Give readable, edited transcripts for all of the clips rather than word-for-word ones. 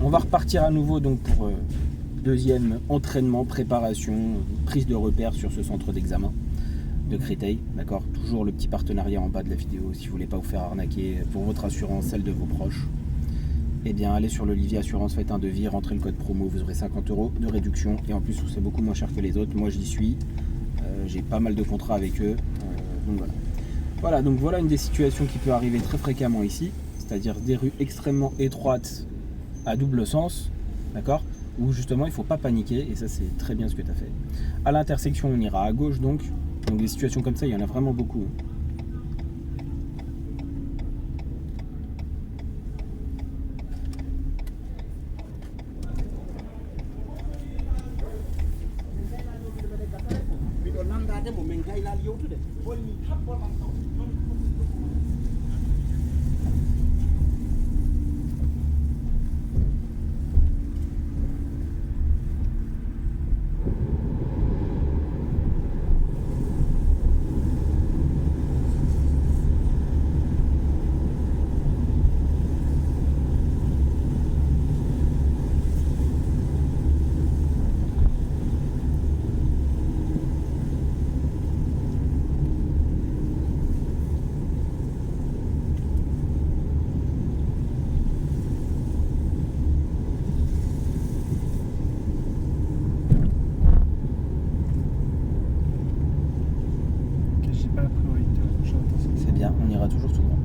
On va repartir à nouveau donc pour deuxième entraînement, préparation, prise de repère sur ce centre d'examen de Créteil, d'accord. Toujours le petit partenariat en bas de la vidéo si vous voulez pas vous faire arnaquer pour votre assurance, celle de vos proches. Eh bien, allez sur l'Olivier Assurance, faites un devis, rentrez le code promo, vous aurez 50 € de réduction et en plus c'est beaucoup moins cher que les autres. Moi j'y suis, j'ai pas mal de contrats avec eux, donc voilà. Voilà, donc voilà une des situations qui peut arriver très fréquemment ici, c'est-à-dire des rues extrêmement étroites à double sens, d'accord, où justement il ne faut pas paniquer, et ça c'est très bien ce que tu as fait. À l'intersection, on ira à gauche donc des situations comme ça, il y en a vraiment beaucoup. C'est bien, on ira toujours tout droit.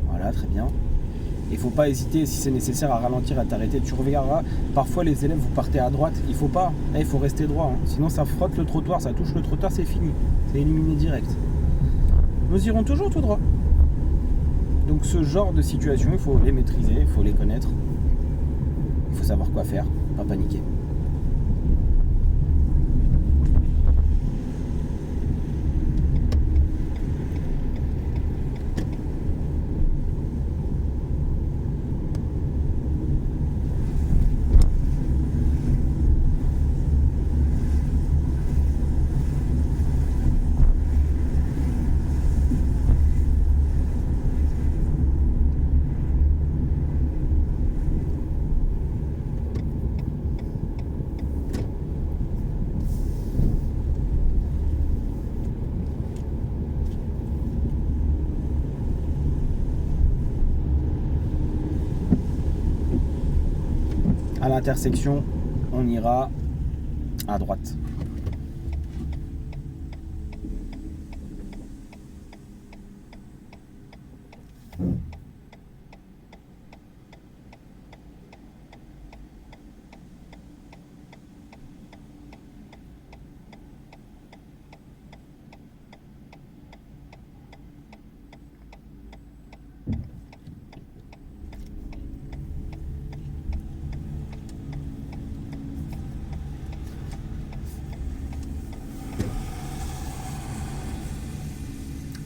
Voilà, très bien. Il ne faut pas hésiter, si c'est nécessaire, à ralentir, à t'arrêter. Tu regarderas, parfois les élèves, vous partez à droite, il faut pas, il faut rester droit. Sinon ça frotte le trottoir, ça touche le trottoir, c'est fini. C'est éliminé direct. Nous irons toujours tout droit. Donc ce genre de situation, il faut les maîtriser, il faut les connaître. Il faut savoir quoi faire, pas paniquer. À l'intersection, on ira à droite.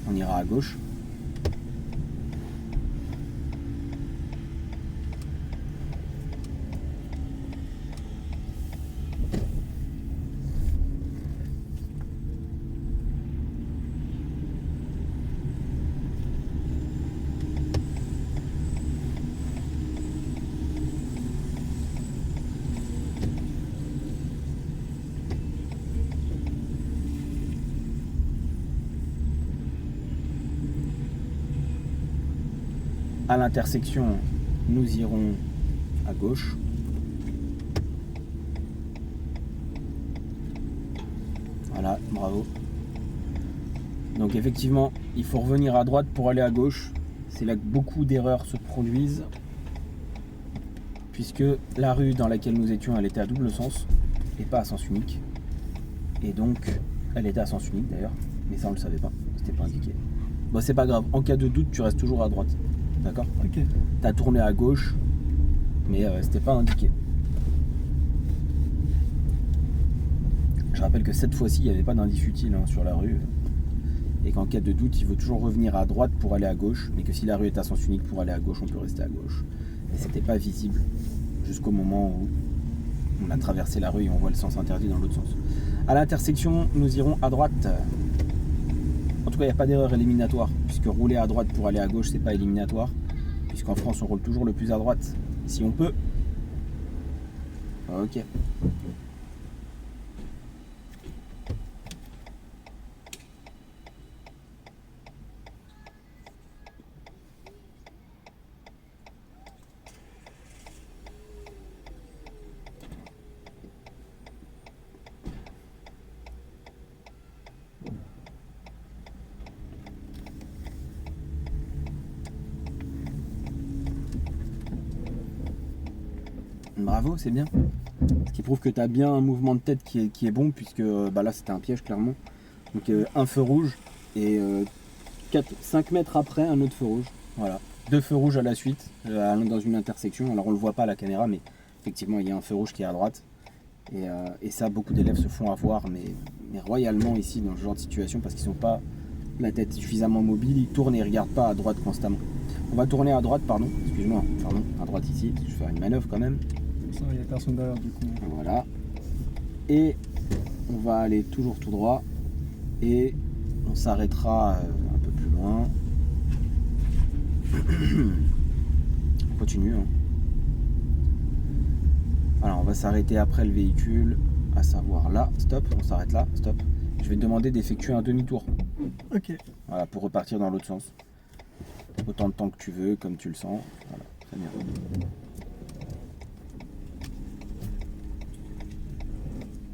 On ira à gauche. À l'intersection, nous irons à gauche. Voilà, bravo. Donc effectivement, il faut revenir à droite pour aller à gauche. C'est là que beaucoup d'erreurs se produisent, puisque la rue dans laquelle nous étions, elle était à double sens et pas à sens unique. Et donc, elle était à sens unique d'ailleurs, mais ça on le savait pas, c'était pas indiqué. Bon, c'est pas grave, en cas de doute, tu restes toujours à droite. D'accord ? Ok. T'as tourné à gauche, mais c'était pas indiqué. Je rappelle que cette fois-ci, il n'y avait pas d'indice utile sur la rue. et qu'en cas de doute, il faut toujours revenir à droite pour aller à gauche, mais que si la rue est à sens unique pour aller à gauche, on peut rester à gauche. Et c'était pas visible jusqu'au moment où on a traversé la rue et on voit le sens interdit dans l'autre sens. À l'intersection, nous irons à droite. En tout cas, il n'y a pas d'erreur éliminatoire, puisque rouler à droite pour aller à gauche, c'est pas éliminatoire, puisqu'en France, on roule toujours le plus à droite, si on peut. Ok. Bravo, c'est bien. Ce qui prouve que tu as bien un mouvement de tête qui est bon, puisque là c'était un piège clairement. Donc un feu rouge et 5 mètres après un autre feu rouge. Voilà. 2 feux rouges à la suite, dans une intersection. Alors on le voit pas à la caméra, mais effectivement il y a un feu rouge qui est à droite. Et ça, beaucoup d'élèves se font avoir, mais royalement ici dans ce genre de situation, parce qu'ils n'ont pas la tête suffisamment mobile, ils tournent et ils ne regardent pas à droite constamment. On va tourner à droite, pardon, excuse-moi, à droite ici, je vais faire une manœuvre quand même. Ça, il n'y a personne derrière du coup. Voilà. Et on va aller toujours tout droit et on s'arrêtera un peu plus loin. On continue. Hein. Alors on va s'arrêter après le véhicule, à savoir là, stop, on s'arrête là, stop. Je vais te demander d'effectuer un demi-tour. Ok. Voilà, pour repartir dans l'autre sens. Autant de temps que tu veux, comme tu le sens. Voilà, très bien.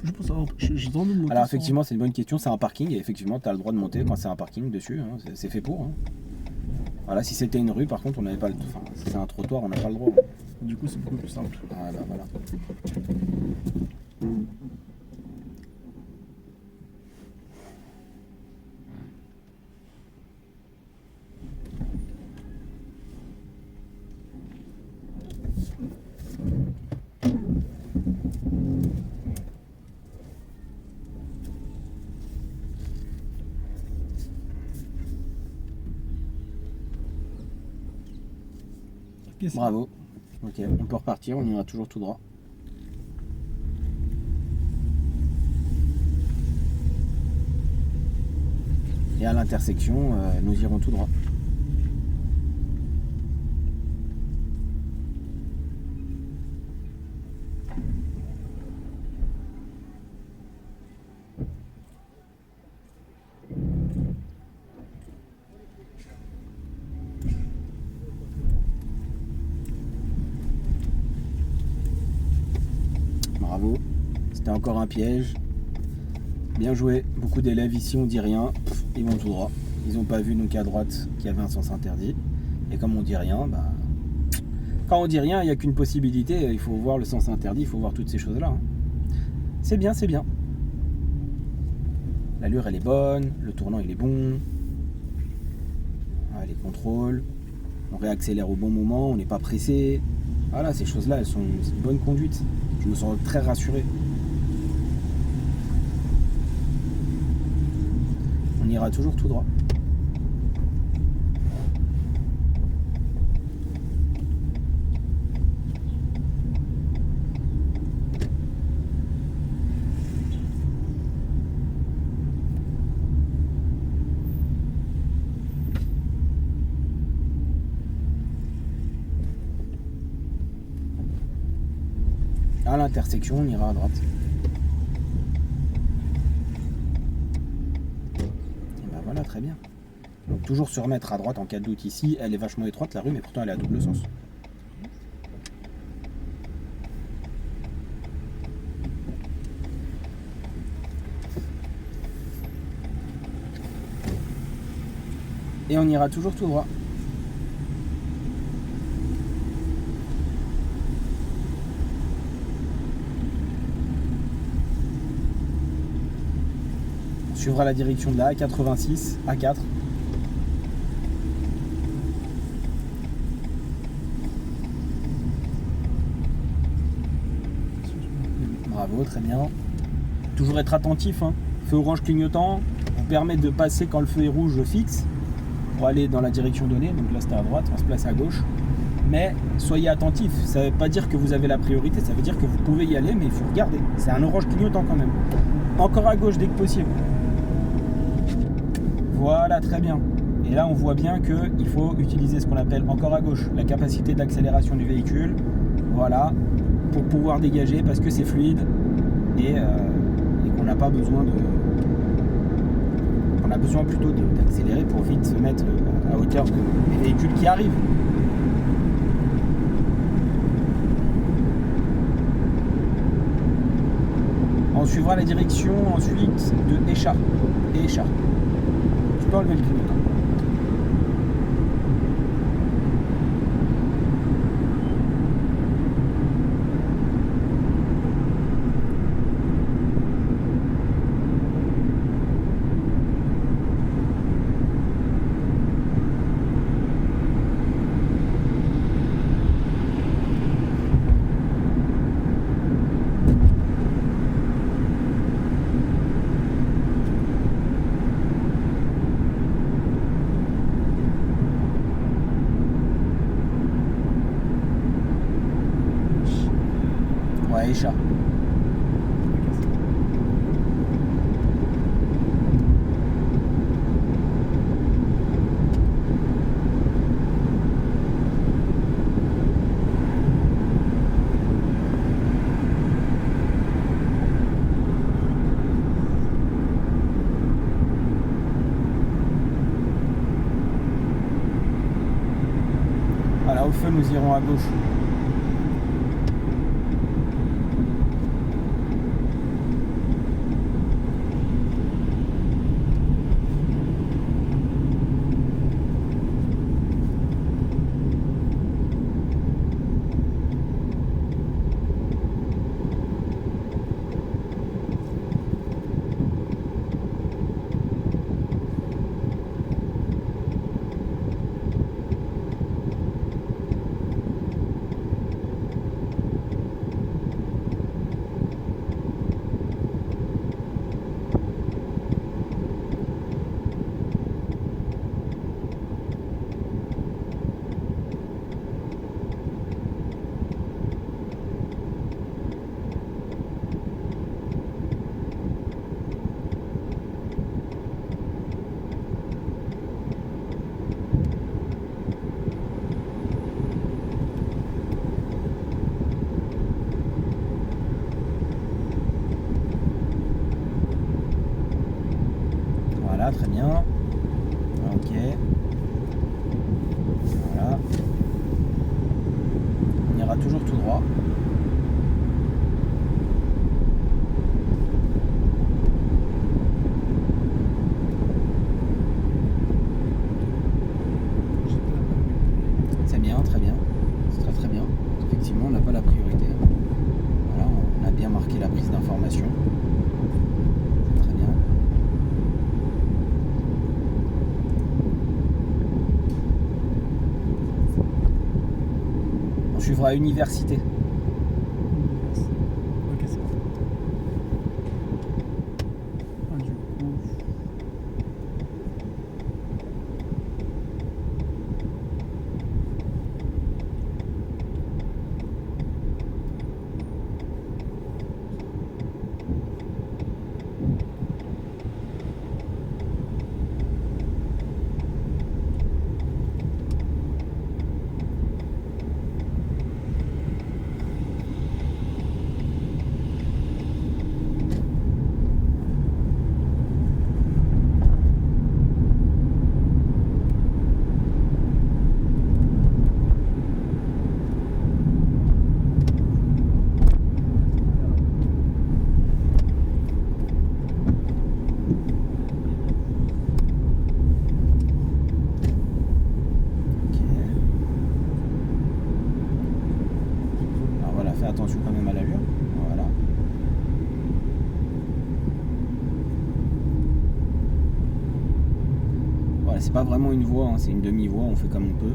Juste pour savoir, j'ai le droit de monter. Alors effectivement, c'est une bonne question, c'est un parking, et effectivement, tu as le droit de monter quand c'est un parking dessus, hein, c'est fait pour. Hein. Voilà, si c'était une rue, par contre, on n'avait pas le... Enfin, si c'est un trottoir, on n'a pas le droit. Hein. Du coup, c'est beaucoup plus simple. Voilà, voilà. Bravo. Ok, on peut repartir, on ira toujours tout droit. Et à l'intersection, nous irons tout droit. Bravo, c'était encore un piège. Bien joué, beaucoup d'élèves ici on dit rien, ils vont tout droit. Ils n'ont pas vu donc à droite qu'il y avait un sens interdit. Et comme on dit rien, quand on dit rien, il n'y a qu'une possibilité, il faut voir le sens interdit, il faut voir toutes ces choses-là. Hein. C'est bien, c'est bien. L'allure elle est bonne, le tournant il est bon. Voilà, les contrôles, on réaccélère au bon moment, on n'est pas pressé. Voilà, ces choses-là, elles sont une bonne conduite. Je me sens très rassuré. On ira toujours tout droit. À l'intersection, on ira à droite. Et ben voilà, très bien. Donc toujours se remettre à droite en cas de doute ici. Elle est vachement étroite la rue, mais pourtant elle est à double sens. Et on ira toujours tout droit. On suivra la direction de la A86, A4. Bravo, très bien. Toujours être attentif, hein. Feu orange clignotant, vous permet de passer quand le feu est rouge fixe pour aller dans la direction donnée. Donc là c'était à droite, on se place à gauche. Mais soyez attentifs, ça ne veut pas dire que vous avez la priorité, ça veut dire que vous pouvez y aller, mais il faut regarder. C'est un orange clignotant quand même. Encore à gauche dès que possible. Voilà, très bien. Et là on voit bien qu'il faut utiliser ce qu'on appelle encore à gauche, la capacité d'accélération du véhicule. Voilà, pour pouvoir dégager parce que c'est fluide et qu'on n'a pas besoin de... On a besoin plutôt d'accélérer pour vite se mettre à hauteur des véhicules qui arrivent. On suivra la direction ensuite de Échat. Échat. Tu peux enlever le clignotant. Ouais, Échat. Voilà, au feu, nous irons à gauche. Voilà, très bien. Ok. Voilà. On ira toujours tout droit. C'est bien, très bien. C'est très très bien. Effectivement, on n'a pas la priorité. Voilà, on a bien marqué la prise d'information. Très bien. On suivra Université. Ok, c'est bon. Ah, du coup. Fais attention quand même à l'allure. Voilà. Voilà, c'est pas vraiment une voie, hein, c'est une demi-voie, on fait comme on peut.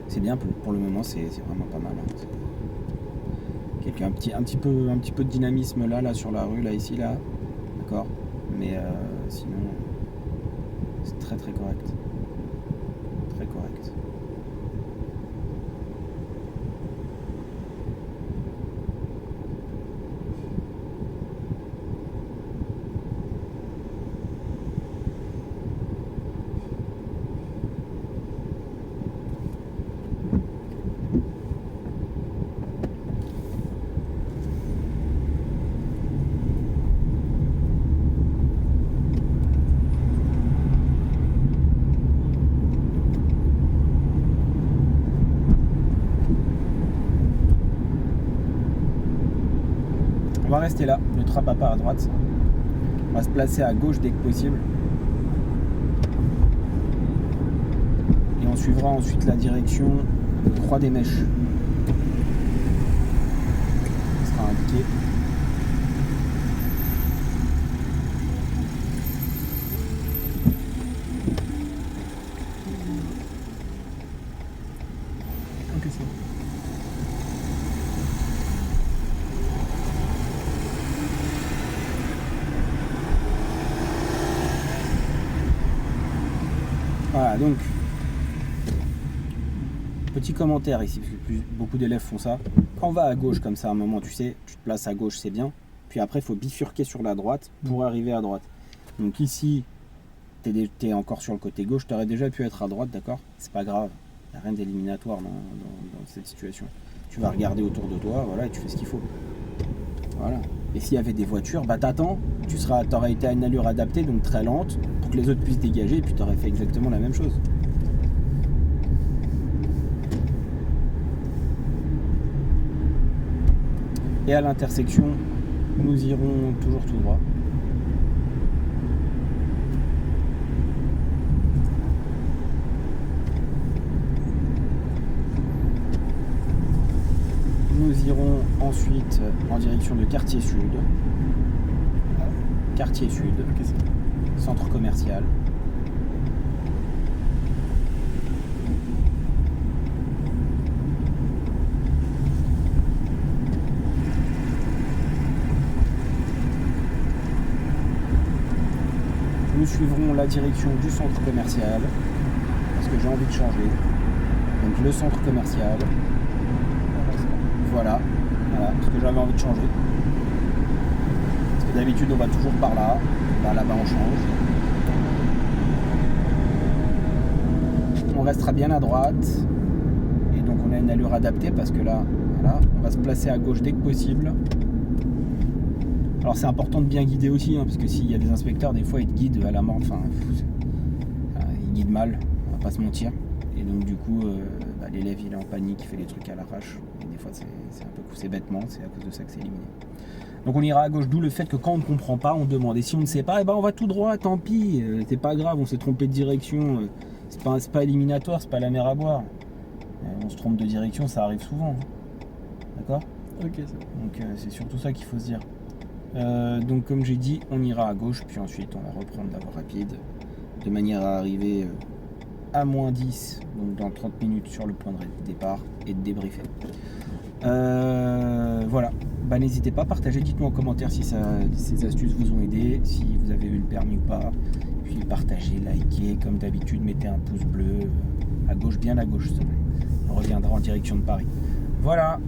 C'est bien, pour le moment, c'est vraiment pas mal. Hein. Un petit peu de dynamisme là sur la rue, là, ici, là. D'accord. Mais sinon, c'est très très correct. Très correct. On va rester là, ne trappe pas à droite. On va se placer à gauche dès que possible. Et on suivra ensuite la direction Croix des Mèches. Ça sera indiqué. Ok, c'est bon. Voilà, donc, petit commentaire ici, parce que beaucoup d'élèves font ça. Quand on va à gauche comme ça, à un moment, tu sais, tu te places à gauche, c'est bien. Puis après, il faut bifurquer sur la droite pour arriver à droite. Donc ici, t'es encore sur le côté gauche, tu aurais déjà pu être à droite, d'accord? C'est pas grave, il n'y a rien d'éliminatoire dans cette situation. Tu vas regarder autour de toi, voilà, et tu fais ce qu'il faut. Voilà. Et s'il y avait des voitures, bah t'attends, t'aurais été à une allure adaptée, donc très lente, pour que les autres puissent dégager, et puis t'aurais fait exactement la même chose. Et à l'intersection, nous irons toujours tout droit. Nous irons ensuite en direction de Quartier Sud. Quartier Sud, centre commercial. Nous suivrons la direction du centre commercial parce que j'ai envie de changer. Donc le centre commercial. Voilà, parce que j'avais envie de changer. Parce que d'habitude on va toujours par là. Là-bas on change. On restera bien à droite. Et donc on a une allure adaptée parce que là, voilà, on va se placer à gauche dès que possible. Alors c'est important de bien guider aussi, hein, parce que s'il y a des inspecteurs, des fois ils te guident à la mort, enfin ils guident mal, on va pas se mentir. Et donc du coup, l'élève il est en panique, il fait les trucs à l'arrache. Et des fois c'est bêtement, c'est à cause de ça que c'est éliminé. Donc on ira à gauche, d'où le fait que quand on ne comprend pas, on demande. Et si on ne sait pas, on va tout droit, tant pis, c'est pas grave, on s'est trompé de direction, c'est pas éliminatoire, c'est pas la mer à boire. On se trompe de direction, ça arrive souvent. D'accord ? Ok, c'est bon. Donc c'est surtout ça qu'il faut se dire. Donc comme j'ai dit, on ira à gauche, puis ensuite on va reprendre la voie rapide, de manière à arriver à moins 10, donc dans 30 minutes sur le point de départ, et de débriefer. Voilà, n'hésitez pas à partager, dites-moi en commentaire si ces astuces vous ont aidé, si vous avez eu le permis ou pas, puis partagez, likez, comme d'habitude, mettez un pouce bleu, à gauche, bien à gauche, s'il vous plaît. On reviendra en direction de Paris. Voilà.